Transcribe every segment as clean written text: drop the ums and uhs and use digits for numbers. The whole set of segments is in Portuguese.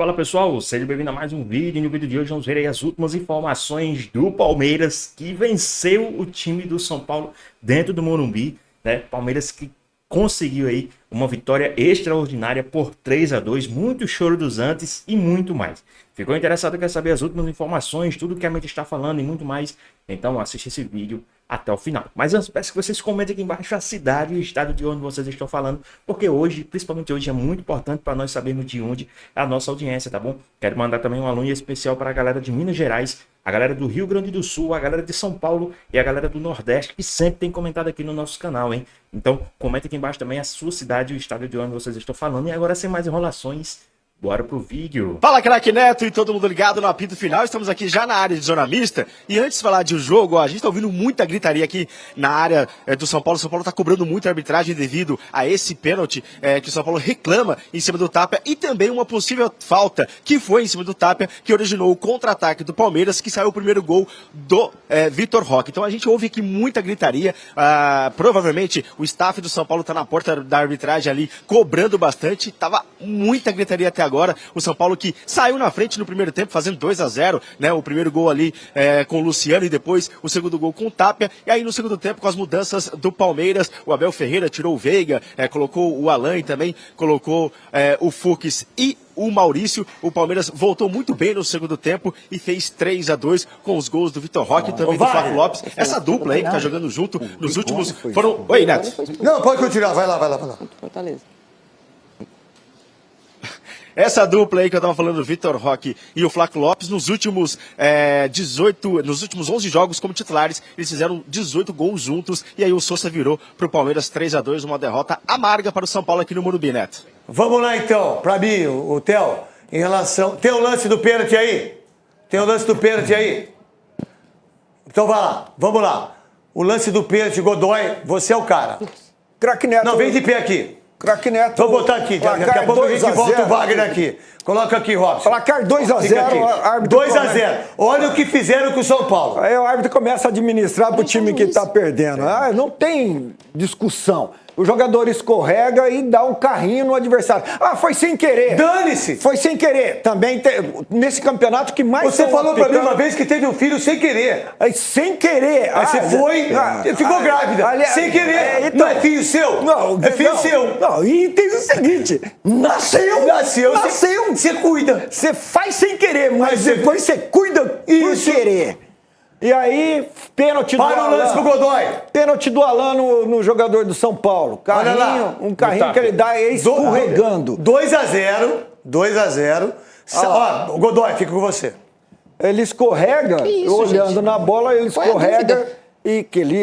Fala pessoal, seja bem-vindo a mais um vídeo. E no vídeo de hoje vamos ver aí as últimas informações do Palmeiras, que venceu o time do São Paulo dentro do Morumbi, né? Palmeiras que conseguiu aí uma vitória extraordinária por 3-2, muito choro dos antes e muito mais. Ficou interessado, quer saber as últimas informações, tudo que a mente está falando e muito mais? Então assiste esse vídeo até o final. Mas antes, peço que vocês comentem aqui embaixo a cidade e o estado de onde vocês estão falando, porque hoje, principalmente hoje, é muito importante para nós sabermos de onde é a nossa audiência, tá bom? Quero mandar também um alô especial para a galera de Minas Gerais, a galera do Rio Grande do Sul, a galera de São Paulo e a galera do Nordeste, que sempre tem comentado aqui no nosso canal, hein? Então, comente aqui embaixo também a sua cidade e o estado de onde vocês estão falando. E agora, sem mais enrolações, bora pro vídeo. Fala, craque Neto e todo mundo ligado no apito final. Estamos aqui já na área de zona mista. E antes de falar de jogo, a gente tá ouvindo muita gritaria aqui na área do São Paulo. O São Paulo tá cobrando muita arbitragem devido a esse pênalti que o São Paulo reclama em cima do Tapia. E também uma possível falta que foi em cima do Tapia, que originou o contra-ataque do Palmeiras, que saiu o primeiro gol do Vitor Roque. Então a gente ouve aqui muita gritaria. Provavelmente o staff do São Paulo tá na porta da arbitragem ali, cobrando bastante. Tava muita gritaria até agora. O São Paulo que saiu na frente no primeiro tempo, fazendo 2-0, né? O primeiro gol ali com o Luciano e depois o segundo gol com o Tapia. E aí no segundo tempo, com as mudanças do Palmeiras, o Abel Ferreira tirou o Veiga, colocou o Alan e também colocou o Fux e o Maurício. O Palmeiras voltou muito bem no segundo tempo e fez 3-2 com os gols do Vitor Roque e também do Flávio Lopes. Essa dupla aí que tá jogando junto nos últimos foram... Oi, Neto. Não, pode continuar, vai lá. Fortaleza. Essa dupla aí que eu tava falando, o Vitor Roque e o Flávio Lopes, nos últimos 11 jogos como titulares, eles fizeram 18 gols juntos, e aí o Sousa virou pro Palmeiras 3-2, uma derrota amarga para o São Paulo aqui no Morumbi, Neto. Vamos lá então, pra mim, o Theo, em relação... Tem o lance do pênalti aí? Então vai lá, vamos lá. O lance do pênalti, Godoy, você é o cara. Craque Neto. Não, vem de pé aqui. Craque Neto. Vou botar aqui, daqui a pouco a gente volta o Wagner aqui. Coloca aqui, Robson. Placar 2-0, árbitro. 2-0. Olha o que fizeram com o São Paulo. Aí o árbitro começa a administrar pro time que tá perdendo. Não tem discussão. O jogador escorrega e dá um carrinho no adversário. Foi sem querer. Dane-se. Foi sem querer. Também nesse campeonato que mais... Você falou pra mim uma vez que teve um filho sem querer. Sem querer. Aí você foi, ficou grávida. Sem querer. Então, não é filho seu? Não. É filho seu. Não, e tem o seguinte. Nasceu. Você cuida. Você faz sem querer, mas depois você cuida por querer. E aí, pênalti do Alan. Para o lance pro Godoy. Pênalti do Alan no jogador do São Paulo. Carrinho, um carrinho que ele dá escorregando. 2-0. Ó, Godoy, fica com você. Ele escorrega, olhando na bola, ele escorrega e que ele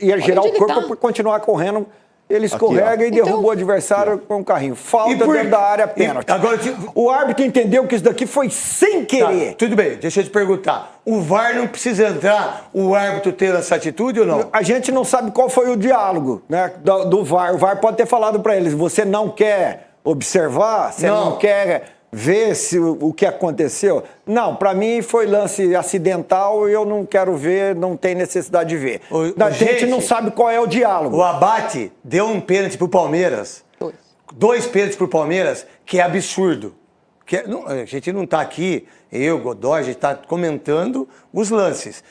ia girar o corpo para continuar correndo. Ele escorrega e derruba o adversário com um carrinho. Falta dentro da área, pênalti. Agora, o árbitro entendeu que isso daqui foi sem querer. Tá, tudo bem, deixa eu te perguntar. O VAR não precisa entrar, o árbitro ter essa atitude ou não? A gente não sabe qual foi o diálogo, né, do VAR. O VAR pode ter falado para eles, você não quer observar, você não quer ver o que aconteceu. Não, para mim foi lance acidental e eu não quero ver, não tem necessidade de ver. A gente não sabe qual é o diálogo. O Abate deu um pênalti pro Palmeiras. 2 pênaltis pro Palmeiras, que é absurdo. A gente não tá aqui, eu, Godoy, a gente tá comentando os lances.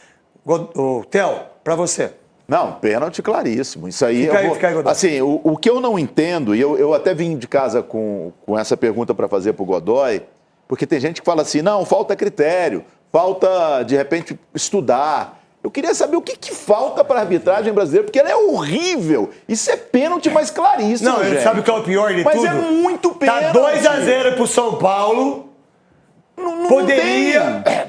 Theo, para você. Não, pênalti claríssimo. Isso aí Fica aí, assim, o que eu não entendo, e eu até vim de casa com essa pergunta para fazer para o Godoy, porque tem gente que fala assim, não, falta critério, falta, de repente, estudar. Eu queria saber o que falta para a arbitragem brasileira, porque ela é horrível. Isso é pênalti, mas claríssimo, Não, gente. sabe o que é o pior de tudo? Mas é muito pênalti. Tá 2-0 pro São Paulo.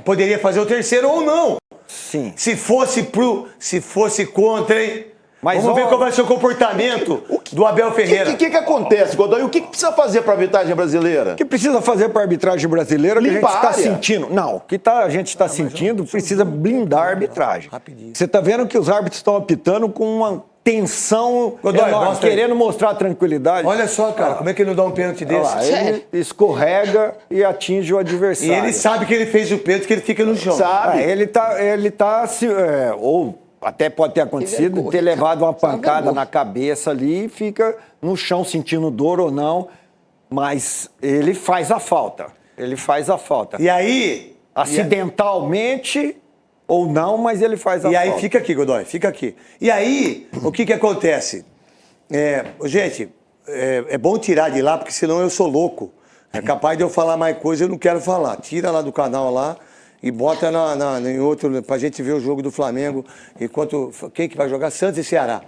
Poderia fazer o terceiro ou não. Sim. Se fosse contra, hein? Mas vamos ver qual vai ser o comportamento do Abel Ferreira. O que acontece, Godoy? O que precisa fazer para a arbitragem brasileira? O que precisa fazer para a arbitragem brasileira que a gente está sentindo? Não, o que a gente está sentindo precisa blindar a arbitragem. Rapidinho. Você está vendo que os árbitros estão apitando com uma tensão Godoy, enorme, querendo mostrar tranquilidade. Olha só, cara, como é que ele não dá um pênalti desse? Lá, ele escorrega e atinge o adversário. E ele sabe que ele fez o pênalti, que ele fica no chão. Sabe? Ele tá ou até pode ter acontecido, ter levado uma pancada na cabeça ali e fica no chão sentindo dor ou não, mas ele faz a falta. Ele faz a falta. E aí... Acidentalmente ou não, mas ele faz a falta. E aí, fica aqui, Godoy, fica aqui. E aí, o que acontece? Gente, é bom tirar de lá, porque senão eu sou louco. É capaz de eu falar mais coisa, eu não quero falar. Tira lá do canal lá e bota em outro, pra gente ver o jogo do Flamengo. Quem que vai jogar? Santos e Ceará.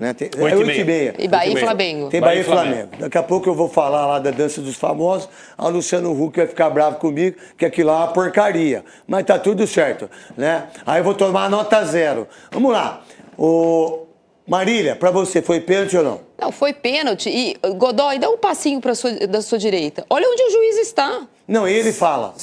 Né? 8h30. E Bahia e Flamengo. Tem Bahia e Flamengo. Daqui a pouco eu vou falar lá da dança dos famosos. A Luciano Huck vai ficar bravo comigo, que aquilo lá é uma porcaria. Mas tá tudo certo, né? Aí eu vou tomar nota 0. Vamos lá. Marília, pra você, foi pênalti ou não? Não, foi pênalti. E, Godoy, dá um passinho da sua direita. Olha onde o juiz está. Não, ele fala.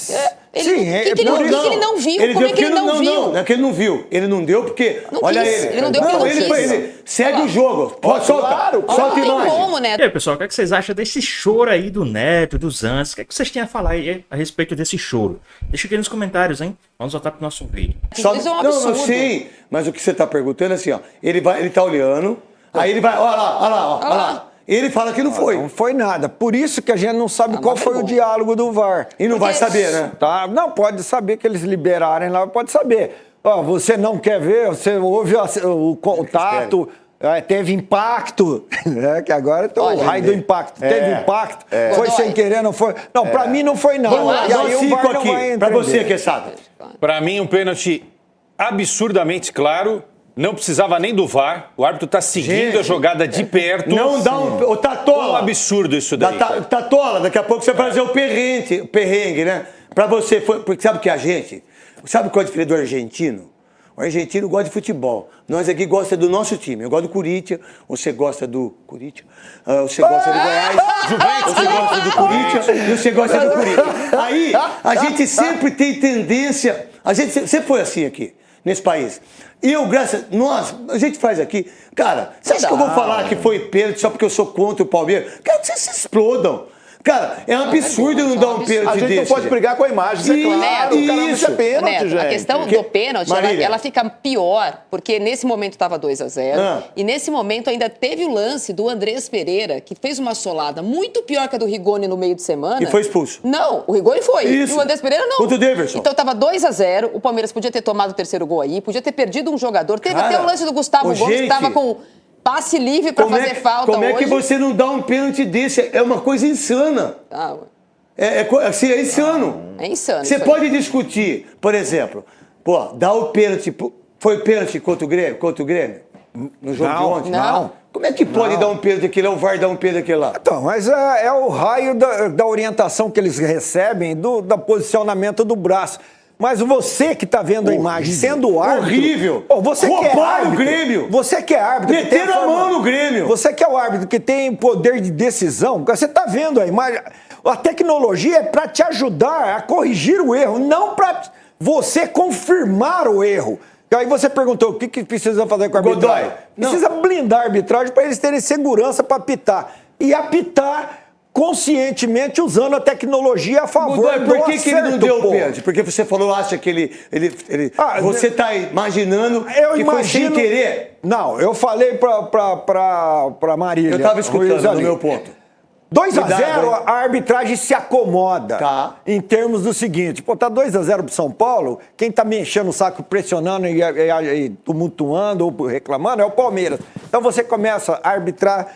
Ele não viu? Como é que ele não viu? Não, é que ele não viu. Ele não deu porque... Não olha quis. ele. Ele não deu porque não quis. Ele segue o jogo. Solta a Não imagem. tem como, né? E aí, pessoal, o que vocês acham desse choro aí do Neto, dos Anjos? O que vocês têm a falar aí a respeito desse choro? Deixa aqui nos comentários, hein? Vamos voltar pro nosso vídeo. Isso é um absurdo. Não, sim, mas o que você tá perguntando é assim, ó. Ele tá olhando, aí ele vai, olha lá. Ele fala que não foi. Não foi nada. Por isso que a gente não sabe qual foi o diálogo do VAR. E não vai saber, né? Tá? Não, pode saber que eles liberarem lá, pode saber. Ó, você não quer ver, você ouve o contato, teve impacto, né? Que agora tem o raio do impacto. Teve impacto, foi sem querer, não foi. Não, pra mim não foi nada. Vamos lá, E aí o VAR não aqui, vai pra entender. você que sabe. Para mim, um pênalti absurdamente claro. Não precisava nem do VAR. O árbitro está seguindo a jogada de perto. Não dá Ô, Tatola. Um absurdo isso daí. Tatola, daqui a pouco você vai fazer o perrengue, né? Pra você, porque sabe que a gente... Sabe qual é a diferença do argentino? O argentino gosta de futebol. Nós aqui gostamos do nosso time. Eu gosto do Corinthians. Você gosta do Corinthians. Você gosta do Goiás. Você gosta do Corinthians. E você gosta do Corinthians. Aí, a gente sempre tem tendência... A gente sempre foi assim aqui, nesse país. A gente faz aqui. Cara, você acha que eu vou falar que foi pênalti só porque eu sou contra o Palmeiras? Quero que vocês se explodam. Cara, é um absurdo não dar um pênalti desse. A gente não pode brigar com a imagem, isso é claro. Isso é pênalti, Neto, gente. a questão do pênalti, ela fica pior, porque nesse momento estava 2-0, e nesse momento ainda teve o lance do Andrés Pereira, que fez uma solada muito pior que a do Rigoni no meio de semana. E foi expulso. Não, o Rigoni foi. Isso. E o Andrés Pereira não. Contra o Daverson. Então estava 2-0, o Palmeiras podia ter tomado o terceiro gol aí, podia ter perdido um jogador. Teve até o lance do Gustavo Gomes, que estava com passe livre para fazer falta hoje. Como é que você não dá um pênalti desse? É uma coisa insana. É insano. É insano. Você pode discutir, por exemplo, dá o pênalti. Foi pênalti contra o Grêmio? No jogo de ontem? Não. Como é que pode dar um pênalti aquele lá, o VAR dar um pênalti aquele lá? Então, mas é o raio da orientação que eles recebem do posicionamento do braço. Mas você que está vendo a imagem, sendo árbitro... Horrível! Você que é árbitro, o Grêmio! Você que é árbitro... Meteram a mão no Grêmio! Você que é o árbitro que tem poder de decisão, você está vendo a imagem... A tecnologia é para te ajudar a corrigir o erro, não para você confirmar o erro. Aí você perguntou o que precisa fazer com a arbitragem. Precisa blindar a arbitragem para eles terem segurança para apitar. E apitar conscientemente usando a tecnologia a favor do acerto. Por que ele não deu o pênalti? Porque você falou, acha que ele você está imaginando que foi sem querer? Não, eu falei para Marília. Eu estava escutando no meu ponto. 2-0, a arbitragem se acomoda. Em termos do seguinte, tá 2-0 pro São Paulo, quem tá me enchendo o saco, pressionando e tumultuando ou reclamando é o Palmeiras. Então você começa a arbitrar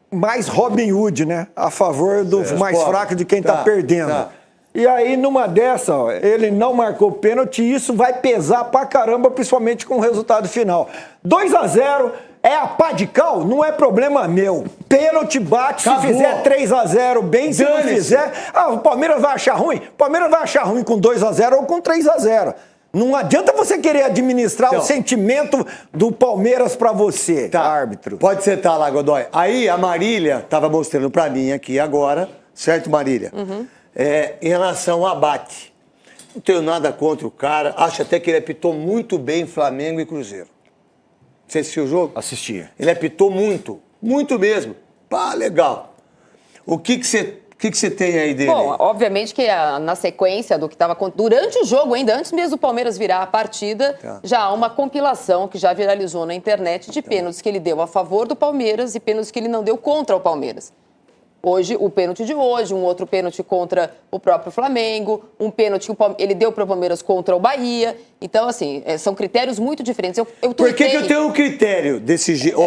mais Robin Hood, né? A favor do mais fraco de quem tá perdendo. E aí, numa dessa, ele não marcou pênalti e isso vai pesar pra caramba, principalmente com o resultado final. 2-0... É a pá de cal? Não é problema meu. Pênalti bate, se fizer 3-0 bem, se não fizer... o Palmeiras vai achar ruim? O Palmeiras vai achar ruim com 2-0 ou com 3-0. Não adianta você querer administrar o sentimento do Palmeiras pra você, árbitro. Pode sentar lá, Godoy. Aí a Marília estava mostrando pra mim aqui agora, certo, Marília? Em relação ao abate. Não tenho nada contra o cara. Acho até que ele apitou muito bem Flamengo e Cruzeiro. Você assistiu o jogo? Assisti. Ele apitou muito. Muito mesmo. Legal. O que você tem aí dele? Bom, obviamente que na sequência do que estava durante o jogo ainda, antes mesmo do Palmeiras virar a partida, já há uma compilação que já viralizou na internet de pênaltis que ele deu a favor do Palmeiras e pênaltis que ele não deu contra o Palmeiras. Hoje, o pênalti de hoje, um outro pênalti contra o próprio Flamengo, um pênalti que ele deu para o Palmeiras contra o Bahia. Então, assim, são critérios muito diferentes. Por que eu tenho um critério desse jeito?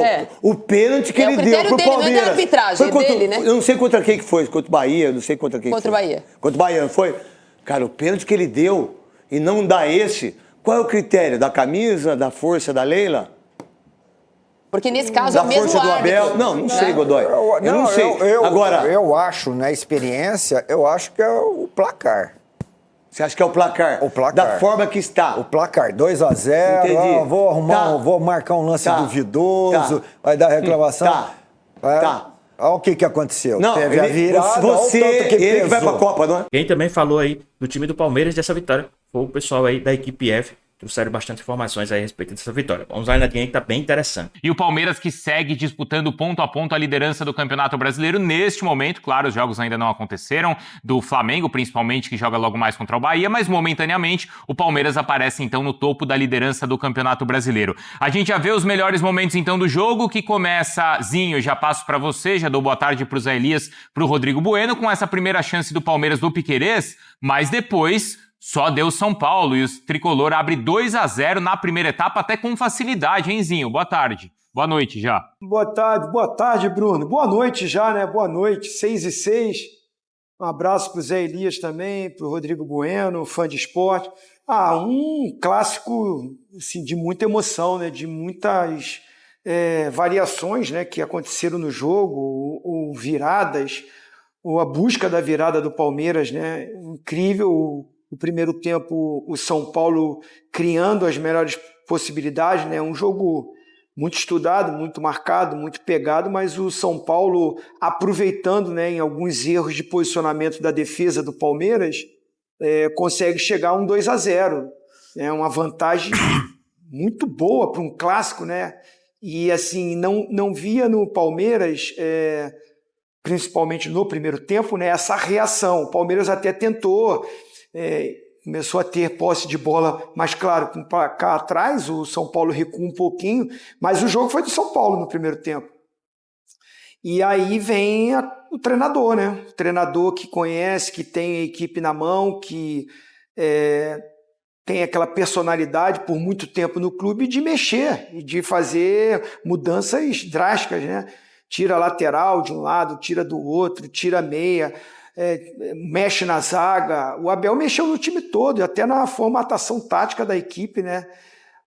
O pênalti que ele deu pro Palmeiras. Não é da arbitragem, dele, né? Eu não sei contra quem que foi, contra o Bahia, não sei contra quem Contra o Bahia. Contra o Bahia, não foi? Cara, o pênalti que ele deu e não dá esse, qual é o critério? Da camisa, da força da Leila? Porque nesse caso é o mesmo força do árbitro. Abel? Não sei, Godoy. Eu não sei. Agora, eu acho, na experiência, eu acho que é o placar. você acha que é o placar? O placar. Da forma que está. O placar, 2-0, Entendi. vou marcar um lance duvidoso, vai dar reclamação. Tá. Olha o que aconteceu. Não, teve a virada, ele vai pra Copa, não é? Quem também falou aí do time do Palmeiras dessa vitória foi o pessoal aí da equipe F. Trouxeram bastante informações aí a respeito dessa vitória. Vamos lá na linha que tá bem interessante. E o Palmeiras que segue disputando ponto a ponto a liderança do Campeonato Brasileiro neste momento. Claro, os jogos ainda não aconteceram, do Flamengo principalmente, que joga logo mais contra o Bahia, mas momentaneamente o Palmeiras aparece então no topo da liderança do Campeonato Brasileiro. A gente já vê os melhores momentos então do jogo, que começa, Zinho, já passo para você, já dou boa tarde pro Zé Elias, pro Rodrigo Bueno, com essa primeira chance do Palmeiras do Piquerez, mas depois só deu São Paulo e o tricolor abre 2-0 na primeira etapa, até com facilidade, hein, Zinho? Boa tarde. Boa noite já. Boa tarde, Bruno. Boa noite já, né? Boa noite, 6:06. Um abraço para o Zé Elias também, para o Rodrigo Bueno, fã de esporte. Um clássico assim, de muita emoção, né? De muitas variações, né? Que aconteceram no jogo, ou viradas, ou a busca da virada do Palmeiras, né? Incrível. No primeiro tempo, o São Paulo criando as melhores possibilidades, né? Um jogo muito estudado, muito marcado, muito pegado, mas o São Paulo aproveitando, né, em alguns erros de posicionamento da defesa do Palmeiras, consegue chegar a um 2-0. É uma vantagem muito boa para um clássico, né? E assim, não via no Palmeiras, principalmente no primeiro tempo, né, essa reação. O Palmeiras até tentou. Começou a ter posse de bola, mas claro, com cá atrás, o São Paulo recua um pouquinho, mas o jogo foi do São Paulo no primeiro tempo. E aí vem o treinador, né? O treinador que conhece, que tem a equipe na mão, que tem aquela personalidade por muito tempo no clube de mexer e de fazer mudanças drásticas, né? Tira a lateral de um lado, tira do outro, tira a meia, mexe na zaga. O Abel mexeu no time todo, até na formatação tática da equipe, né?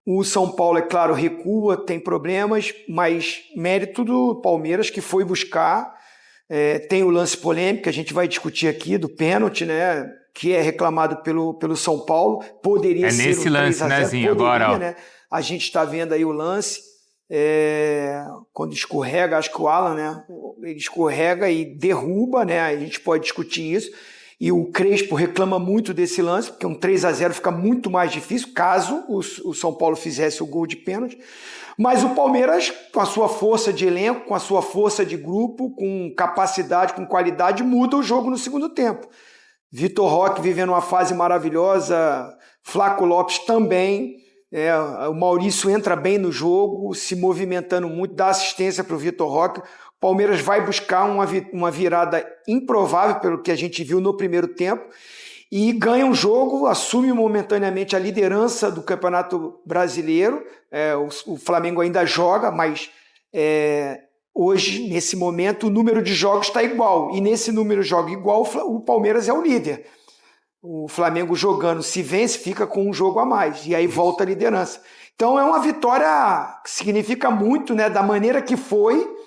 O São Paulo, é claro, recua, tem problemas, mas mérito do Palmeiras, que foi buscar. Tem o lance polêmico, que a gente vai discutir aqui, do pênalti, né? Que é reclamado pelo São Paulo. Poderia ser nesse lance, né, Zinho? Agora, né? A gente está vendo aí o lance. Quando escorrega, acho que o Alan, né? Ele escorrega e derruba, né? A gente pode discutir isso. E o Crespo reclama muito desse lance, porque um 3-0 fica muito mais difícil caso o São Paulo fizesse o gol de pênalti. Mas o Palmeiras, com a sua força de elenco, com a sua força de grupo, com capacidade, com qualidade, muda o jogo no segundo tempo. Vitor Roque vivendo uma fase maravilhosa, Flaco Lopes também. O Maurício entra bem no jogo, se movimentando muito, dá assistência para o Vitor Roque. O Palmeiras vai buscar uma virada improvável pelo que a gente viu no primeiro tempo e ganha um jogo, assume momentaneamente a liderança do Campeonato Brasileiro. O Flamengo ainda joga, mas hoje, nesse momento, o número de jogos está igual. E nesse número de jogos igual, o Palmeiras é o líder. O Flamengo jogando, se vence, fica com um jogo a mais. E aí volta a liderança. Então é uma vitória que significa muito, né, da maneira que foi,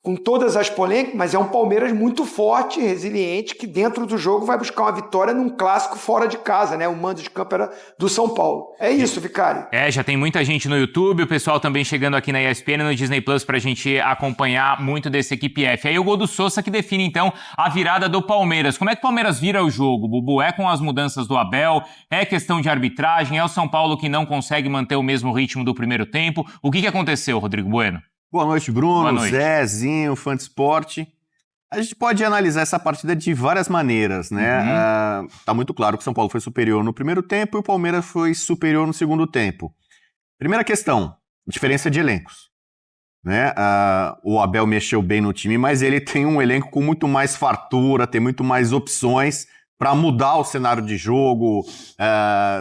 com todas as polêmicas, mas é um Palmeiras muito forte, resiliente, que dentro do jogo vai buscar uma vitória num clássico fora de casa, né? O mando de campo era do São Paulo. É isso, Vicário. Já tem muita gente no YouTube, o pessoal também chegando aqui na ESPN, no Disney Plus, pra gente acompanhar muito dessa equipe F. Aí o gol do Sousa que define, então, a virada do Palmeiras. Como é que o Palmeiras vira o jogo, Bubu? É com as mudanças do Abel? É questão de arbitragem? É o São Paulo que não consegue manter o mesmo ritmo do primeiro tempo? O que aconteceu, Rodrigo Bueno? Boa noite, Bruno, Boa noite. Zezinho, fã de esporte. A gente pode analisar essa partida de várias maneiras, né? Tá muito claro que o São Paulo foi superior no primeiro tempo e o Palmeiras foi superior no segundo tempo. Primeira questão, diferença de elencos. né? O Abel mexeu bem no time, mas ele tem um elenco com muito mais fartura, tem muito mais opções para mudar o cenário de jogo,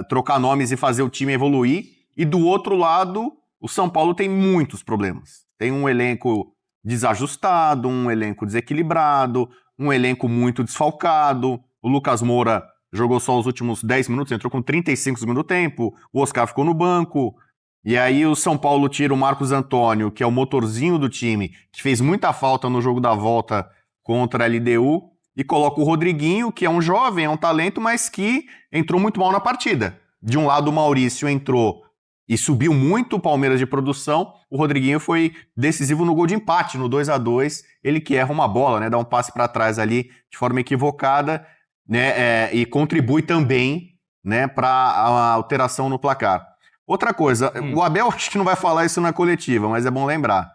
trocar nomes e fazer o time evoluir. E do outro lado, o São Paulo tem muitos problemas. Tem um elenco desajustado, um elenco desequilibrado, um elenco muito desfalcado. O Lucas Moura jogou só os últimos 10 minutos, entrou com 35 do segundo tempo, o Oscar ficou no banco. E aí o São Paulo tira o Marcos Antônio, que é o motorzinho do time, que fez muita falta no jogo da volta contra a LDU, e coloca o Rodriguinho, que é um jovem, é um talento, mas que entrou muito mal na partida. De um lado o Maurício entrou e subiu muito o Palmeiras de produção, o Rodriguinho foi decisivo no gol de empate, no 2-2, ele que erra uma bola, né, dá um passe para trás ali de forma equivocada, né, e contribui também, né, para a alteração no placar. Outra coisa, o Abel acho que não vai falar isso na coletiva, mas é bom lembrar.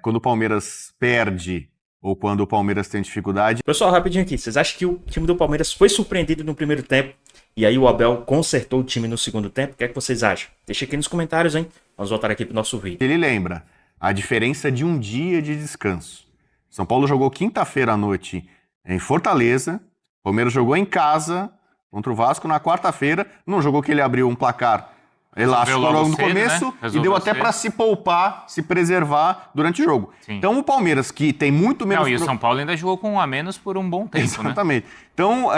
Quando o Palmeiras perde ou quando o Palmeiras tem dificuldade... Pessoal, rapidinho aqui, vocês acham que o time do Palmeiras foi surpreendido no primeiro tempo e aí o Abel consertou o time no segundo tempo? O que é que vocês acham? Deixa aqui nos comentários, hein? Vamos voltar aqui pro nosso vídeo. Ele lembra a diferença de um dia de descanso. São Paulo jogou quinta-feira à noite em Fortaleza, o Palmeiras jogou em casa contra o Vasco na quarta-feira, não jogou que ele abriu um placar elástico logo no começo, né? E deu até para se poupar, se preservar durante o jogo. Sim. Então o Palmeiras, que tem muito menos... E o São Paulo ainda jogou com um a menos por um bom tempo, Exatamente. Né? Então,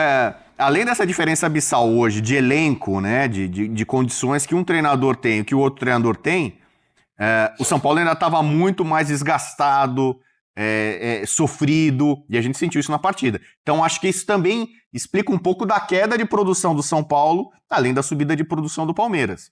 além dessa diferença abissal hoje de elenco, né, de condições que um treinador tem e que o outro treinador tem, o São Paulo ainda estava muito mais desgastado, sofrido, e a gente sentiu isso na partida. Então acho que isso também explica um pouco da queda de produção do São Paulo, além da subida de produção do Palmeiras.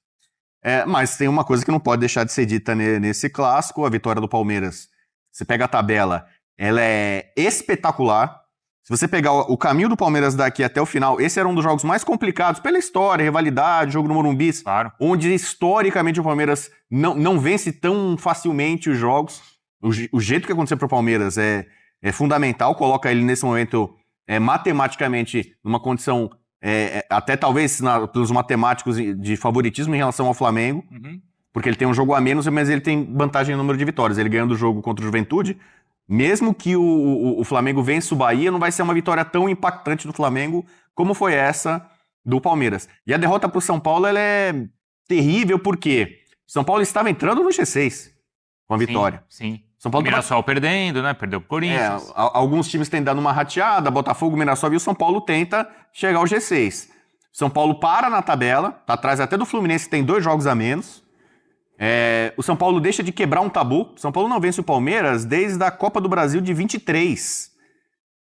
Mas tem uma coisa que não pode deixar de ser dita nesse clássico, a vitória do Palmeiras. Você pega a tabela, ela é espetacular. Se você pegar o caminho do Palmeiras daqui até o final, esse era um dos jogos mais complicados pela história, rivalidade, jogo no Morumbi, claro, onde historicamente o Palmeiras não vence tão facilmente os jogos. O jeito que aconteceu para o Palmeiras é fundamental, coloca ele nesse momento matematicamente numa condição, até talvez pelos matemáticos de favoritismo em relação ao Flamengo, porque ele tem um jogo a menos, mas ele tem vantagem em número de vitórias. Ele ganhando o jogo contra o Juventude, mesmo que o Flamengo vença o Bahia, não vai ser uma vitória tão impactante do Flamengo como foi essa do Palmeiras. E a derrota para o São Paulo ela é terrível porque o São Paulo estava entrando no G6 com a vitória. Sim. São Paulo Mirassol perdendo, né? Perdeu pro Corinthians. Alguns times têm dado uma rateada, Botafogo, Mirassol, e o São Paulo tenta chegar ao G6. São Paulo para na tabela, tá atrás até do Fluminense, que tem 2 jogos a menos. O São Paulo deixa de quebrar um tabu. O São Paulo não vence o Palmeiras desde a Copa do Brasil de 23.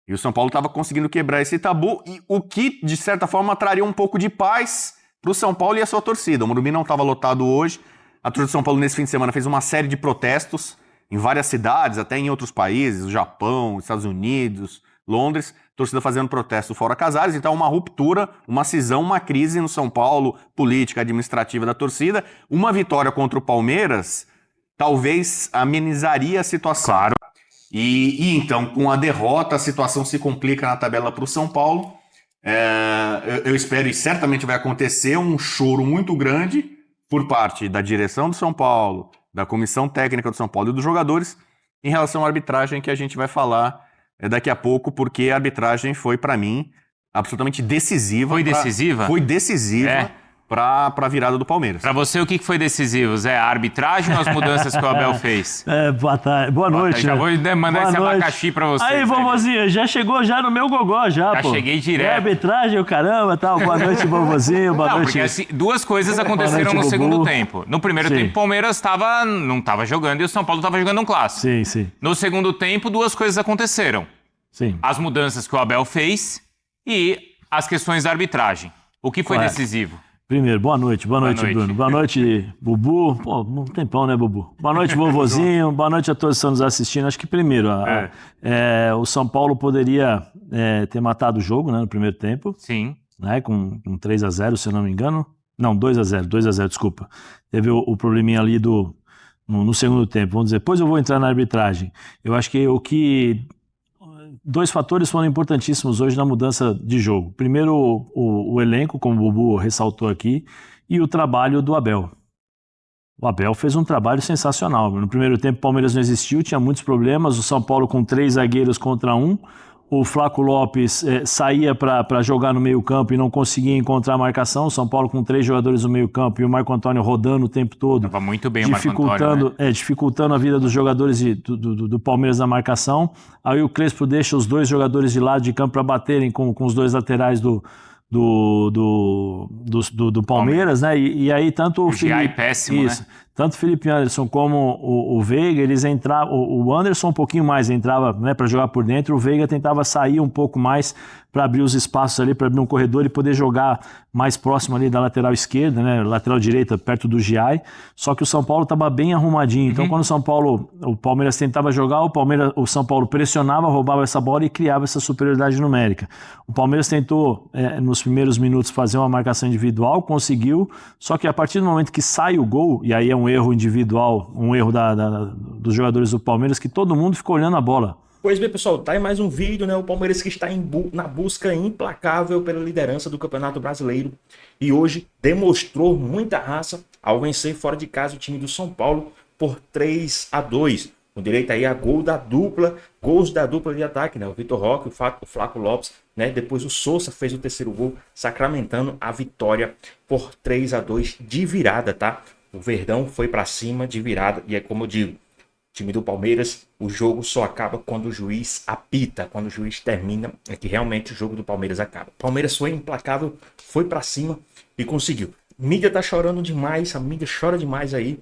E o São Paulo estava conseguindo quebrar esse tabu, e o que, de certa forma, traria um pouco de paz para o São Paulo e a sua torcida. O Morumbi não estava lotado hoje. A torcida do São Paulo, nesse fim de semana, fez uma série de protestos em várias cidades, até em outros países, o Japão, Estados Unidos, Londres, torcida fazendo protesto fora Casares. Então uma ruptura, uma cisão, uma crise no São Paulo, política, administrativa da torcida. Uma vitória contra o Palmeiras talvez amenizaria a situação. Claro. E então, com a derrota, a situação se complica na tabela para o São Paulo. Eu espero, e certamente vai acontecer, um choro muito grande por parte da direção do São Paulo, da comissão técnica do São Paulo e dos jogadores em relação à arbitragem, que a gente vai falar daqui a pouco, porque a arbitragem foi, para mim, absolutamente decisiva. Foi decisiva? Foi decisiva para a virada do Palmeiras. Para você, o que foi decisivo, Zé? A arbitragem ou as mudanças que o Abel fez? Boa tarde. Boa noite. Já vou mandar esse abacaxi para você. Aí, vovozinho, já chegou já no meu gogó, já, pô. Cheguei direto. Arbitragem, o caramba, tal. Boa noite, vovozinho. Boa noite. Porque assim, 2 coisas aconteceram no segundo tempo. No primeiro tempo, o Palmeiras não estava jogando e o São Paulo estava jogando um clássico. Sim, sim. No segundo tempo, 2 coisas aconteceram. Sim. As mudanças que o Abel fez e as questões da arbitragem. O que foi decisivo? Primeiro, boa noite, Bruno. Boa noite, Bubu. Pô, um tempão, né, Bubu? Boa noite, vovozinho. Boa noite a todos que estão nos assistindo. Acho que primeiro, o São Paulo poderia ter matado o jogo, né, no primeiro tempo. Sim. Né, com 3-0, se eu não me engano. Não, 2-0, desculpa. Teve o probleminha ali no segundo tempo. Vamos dizer, depois eu vou entrar na arbitragem. Eu acho que 2 fatores foram importantíssimos hoje na mudança de jogo. Primeiro, o elenco, como o Bubu ressaltou aqui, e o trabalho do Abel. O Abel fez um trabalho sensacional. No primeiro tempo, o Palmeiras não existiu, tinha muitos problemas. O São Paulo com 3 zagueiros contra 1. O Flaco Lopes saía para jogar no meio-campo e não conseguia encontrar a marcação. O São Paulo com 3 jogadores no meio-campo e o Marco Antônio rodando o tempo todo. Estava muito bem o Marco Antônio, né? Dificultando a vida dos jogadores do Palmeiras na marcação. Aí o Crespo deixa os 2 jogadores de lado de campo para baterem com os 2 laterais do Palmeiras, né? E aí tanto o Felipe, péssimo, isso, né? Tanto o Felipe Anderson como o Veiga, eles entravam. O Anderson um pouquinho mais entrava, né, para jogar por dentro. O Veiga tentava sair um pouco mais para abrir os espaços ali, para abrir um corredor e poder jogar mais próximo ali da lateral esquerda, né, lateral direita, perto do Giai. Só que o São Paulo estava bem arrumadinho. Então, quando o Palmeiras tentava jogar, o São Paulo pressionava, roubava essa bola e criava essa superioridade numérica. O Palmeiras tentou, nos primeiros minutos, fazer uma marcação individual, conseguiu. Só que a partir do momento que sai o gol, e aí é um erro individual, um erro dos jogadores do Palmeiras, que todo mundo ficou olhando a bola. Pois bem, pessoal, tá aí mais um vídeo, né? O Palmeiras que está na busca implacável pela liderança do Campeonato Brasileiro e hoje demonstrou muita raça ao vencer fora de casa o time do São Paulo por 3-2. Com direito aí a gols da dupla de ataque, né? O Vitor Roque, o Flaco Lopes, né? Depois o Sousa fez o terceiro gol, sacramentando a vitória por 3-2 de virada, tá? O Verdão foi para cima de virada e é como eu digo, time do Palmeiras, o jogo só acaba quando o juiz apita, quando o juiz termina, é que realmente o jogo do Palmeiras acaba. O Palmeiras foi implacável, foi para cima e conseguiu. A mídia tá chorando demais, a mídia chora demais aí.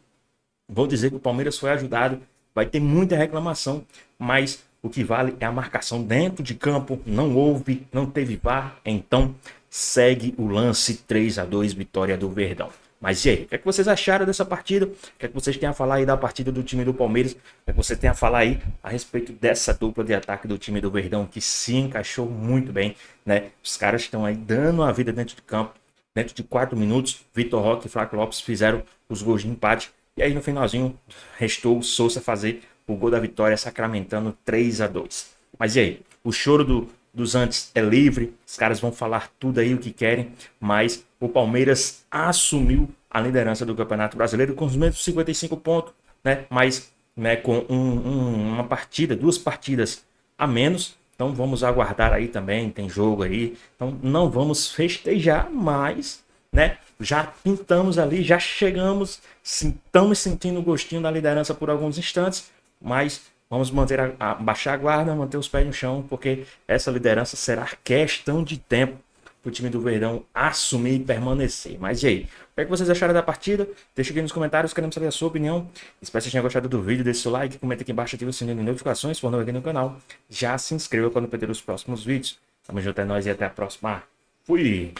Vou dizer que o Palmeiras foi ajudado, vai ter muita reclamação, mas o que vale é a marcação dentro de campo, não teve VAR, então segue o lance 3-2, vitória do Verdão. Mas e aí, o que é que vocês acharam dessa partida? O que é que vocês têm a falar aí da partida do time do Palmeiras? O que é que você tem a falar aí a respeito dessa dupla de ataque do time do Verdão, que se encaixou muito bem, né? Os caras estão aí dando a vida dentro de campo. Dentro de 4 minutos, Vitor Roque e Flaco Lopes fizeram os gols de empate. E aí no finalzinho, restou o Sousa fazer o gol da vitória, sacramentando 3-2. Mas e aí, o choro dos antes é livre, os caras vão falar tudo aí o que querem, mas o Palmeiras assumiu a liderança do Campeonato Brasileiro com os mesmos 55 pontos, né? Mas com uma partida, 2 partidas a menos. Então vamos aguardar aí também, tem jogo aí. Então não vamos festejar, mas, né? Já pintamos ali, já chegamos, estamos sentindo o gostinho da liderança por alguns instantes, mas vamos baixar a guarda, manter os pés no chão, porque essa liderança será questão de tempo para o time do Verdão assumir e permanecer. Mas e aí? O que é que vocês acharam da partida? Deixa aqui nos comentários, queremos saber a sua opinião. Espero que vocês tenham gostado do vídeo, deixe seu like, comenta aqui embaixo, ativa o sininho de notificações, se for novo aqui no canal. Já se inscreva para não perder os próximos vídeos. Tamo junto, é nóis e até a próxima. Fui!